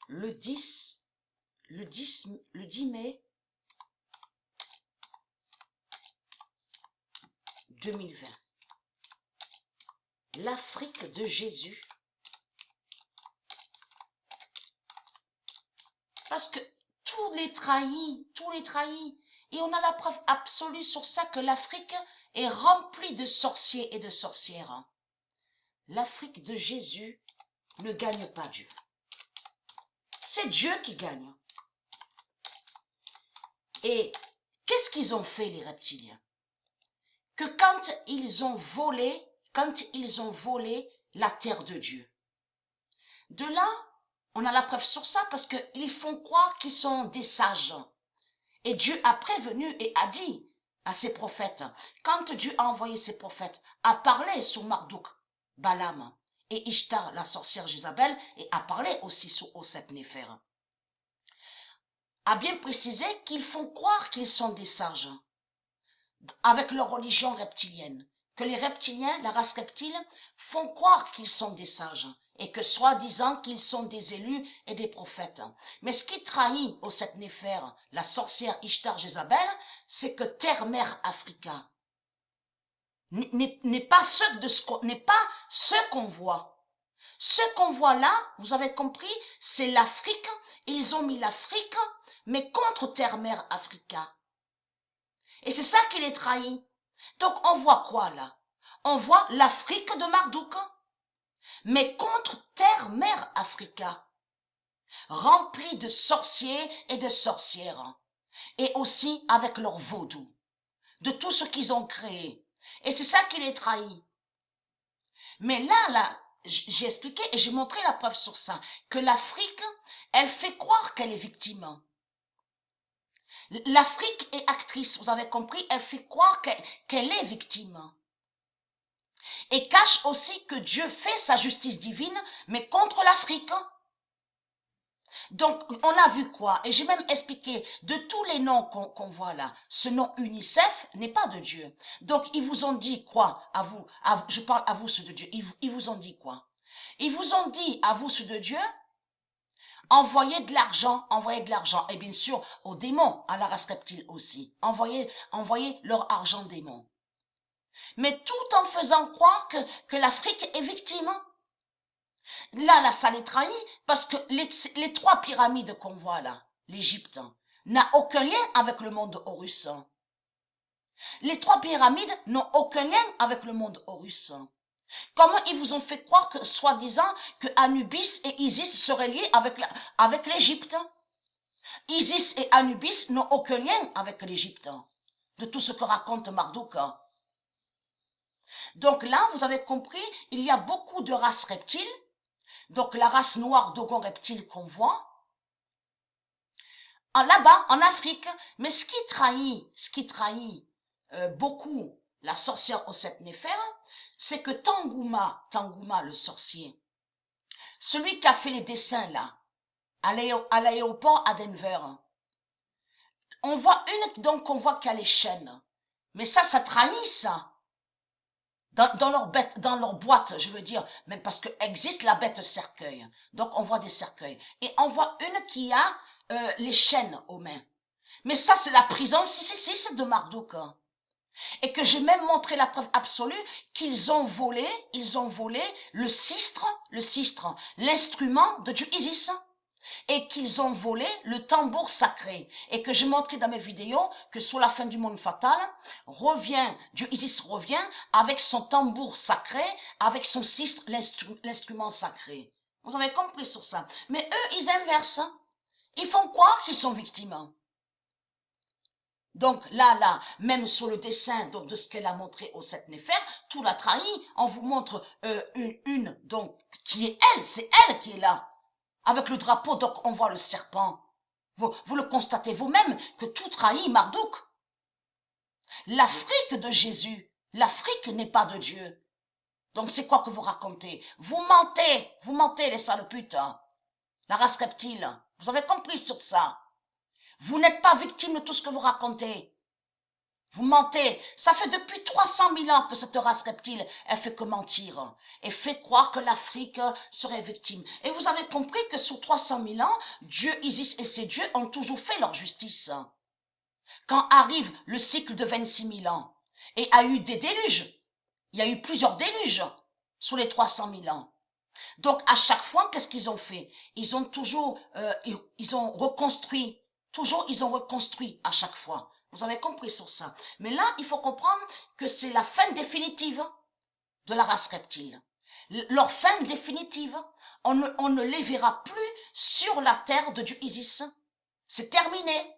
le 10 mai 2020. L'Afrique de Jésus. Parce que tous les trahis, et on a la preuve absolue sur ça que l'Afrique est remplie de sorciers et de sorcières. L'Afrique de Jésus ne gagne pas Dieu. C'est Dieu qui gagne. Et qu'est-ce qu'ils ont fait les reptiliens? Que quand ils ont volé la terre de Dieu. De là, on a la preuve sur ça parce qu'ils font croire qu'ils sont des sages. Et Dieu a prévenu et a dit à ses prophètes, quand Dieu a envoyé ses prophètes à parler sur Marduk, Balaam et Ishtar, la sorcière Jézabel, et à parler aussi sur Osset Néfer, a bien précisé qu'ils font croire qu'ils sont des sages avec leur religion reptilienne, que les reptiliens, la race reptile, font croire qu'ils sont des sages et que soi-disant qu'ils sont des élus et des prophètes. Mais ce qui trahit au Osset Néfer, la sorcière Ishtar Jézabel, c'est que Terre-Mère Africa n'est pas ce qu'on voit. Ce qu'on voit là, vous avez compris, c'est l'Afrique. Ils ont mis l'Afrique, mais contre Terre-Mère Africa. Et c'est ça qui les trahit. Donc on voit quoi là? On voit l'Afrique de Marduk, mais contre Terre-Mère Africa, remplie de sorciers et de sorcières, et aussi avec leur vaudou, de tout ce qu'ils ont créé. Et c'est ça qui les trahit. Mais là, j'ai expliqué et j'ai montré la preuve sur ça, que l'Afrique, elle fait croire qu'elle est victime. L'Afrique est actrice, vous avez compris, elle fait croire qu'elle est victime. Et cache aussi que Dieu fait sa justice divine, mais contre l'Afrique. Donc, on a vu quoi? Et j'ai même expliqué, de tous les noms qu'on voit là, ce nom UNICEF n'est pas de Dieu. Donc, ils vous ont dit quoi? Je parle à vous, ceux de Dieu. Ils vous ont dit quoi? Ils vous ont dit, à vous, ceux de Dieu, envoyez de l'argent. Et bien sûr, aux démons, à la race reptile aussi. Envoyez leur argent démon. Mais tout en faisant croire que l'Afrique est victime. Là, ça les trahit parce que les trois pyramides qu'on voit là, l'Égypte, n'a aucun lien avec le monde Horus. Les trois pyramides n'ont aucun lien avec le monde Horus. Comment ils vous ont fait croire que, soi-disant, que Anubis et Isis seraient liés avec l'Égypte? Isis et Anubis n'ont aucun lien avec l'Égypte, de tout ce que raconte Marduk. Donc là, vous avez compris, il y a beaucoup de races reptiles. Donc la race noire d'Ogon reptile qu'on voit, là-bas, en Afrique. Mais ce qui trahit beaucoup la sorcière Osset Néfer, c'est que Tangouma le sorcier, celui qui a fait les dessins là, à l'aéroport à Denver, on voit donc on voit qu'il y a les chaînes. Mais ça trahit ça. Dans leur boîte, je veux dire, même parce que existe la bête cercueil. Donc, on voit des cercueils. Et on voit une qui a les chaînes aux mains. Mais ça, c'est la prison 666 de Marduk. Et que j'ai même montré la preuve absolue qu'ils ont volé le sistre, l'instrument de Dieu Isis. Et qu'ils ont volé le tambour sacré. Et que j'ai montré dans mes vidéos que sur la fin du monde fatal, Dieu Isis revient avec son tambour sacré, avec son sistre, l'instrument sacré. Vous avez compris sur ça. Mais eux, ils inversent. Ils font croire qu'ils sont victimes. Donc là, même sur le dessin donc, de ce qu'elle a montré au Osset Néfer, tout l'a trahi. On vous montre une donc, qui est elle, c'est elle qui est là. Avec le drapeau, donc on voit le serpent. Vous le constatez vous-même que tout trahit Marduk. L'Afrique de Jésus, l'Afrique n'est pas de Dieu. Donc c'est quoi que vous racontez? Vous mentez les sales putes. Hein. La race reptile, vous avez compris sur ça. Vous n'êtes pas victime de tout ce que vous racontez. Vous mentez. Ça fait depuis 300 000 ans que cette race reptile, elle fait que mentir. Et fait croire que l'Afrique serait victime. Et vous avez compris que sur 300 000 ans, Dieu, Isis et ses dieux ont toujours fait leur justice. Quand arrive le cycle de 26 000 ans, et a eu des déluges, il y a eu plusieurs déluges sur les 300 000 ans. Donc, à chaque fois, qu'est-ce qu'ils ont fait? Ils ont toujours, ils ont reconstruit. Toujours, ils ont reconstruit à chaque fois. Vous avez compris sur ça. Mais là, il faut comprendre que c'est la fin définitive de la race reptile. Leur fin définitive, on ne les verra plus sur la terre de Dieu Isis. C'est terminé.